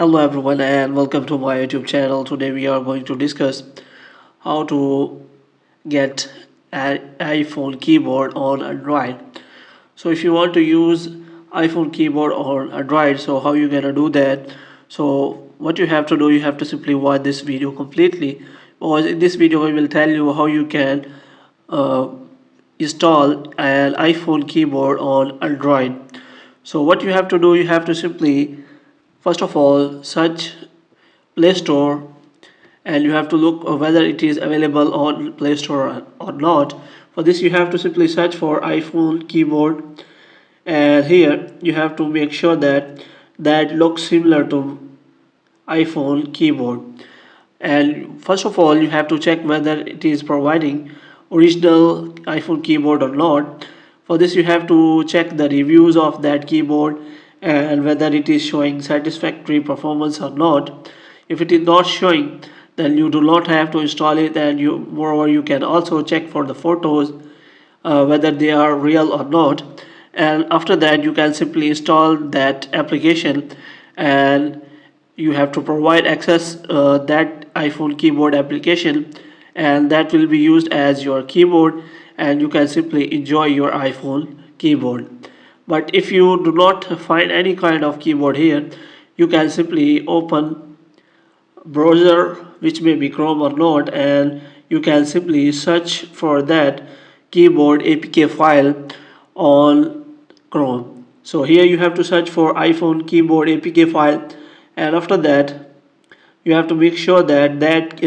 Hello everyone and welcome to my YouTube channel. Today we are going to discuss how to get an iPhone keyboard on Android. So if you want to use iPhone keyboard on Android, so how you gonna do that? So what you have to do, you have to simply watch this video completely, because in this video I will tell you how you can uh, install an iPhone keyboard on Android. So what you have to do, you have to simply first of all search Play Store, and you have to look whether it is available on Play Store or not. For this you have to simply search for iPhone keyboard, and here you have to make sure that that looks similar to iPhone keyboard. And first of all you have to check whether it is providing original iPhone keyboard or not. For this you have to check the reviews of that keyboard and whether it is showing satisfactory performance or not. If it is not showing, then you do not have to install it, and moreover you can also check for the photos whether they are real or not. And after that you can simply install that application, and you have to provide access that iPhone keyboard application, and that will be used as your keyboard, and you can simply enjoy your iPhone keyboard. But if you do not find any kind of keyboard here, you can simply open browser, which may be Chrome or not, and you can simply search for that keyboard APK file on Chrome. So here you have to search for iPhone keyboard APK file, and after that you have to make sure that that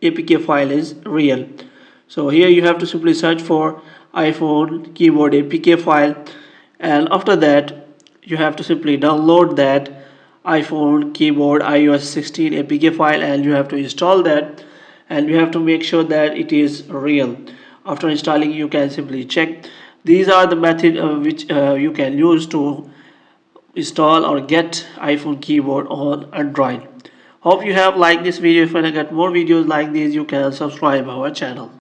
APK file is real. So here you have to simply search for iPhone keyboard APK file, and after that you have to simply download that iPhone keyboard iOS 16 APK file, and you have to install that, and you have to make sure that it is real. After installing, you can simply check. These are the method which you can use to install or get iPhone keyboard on Android. Hope you have liked this video. If you want to get more videos like this, you can subscribe our channel.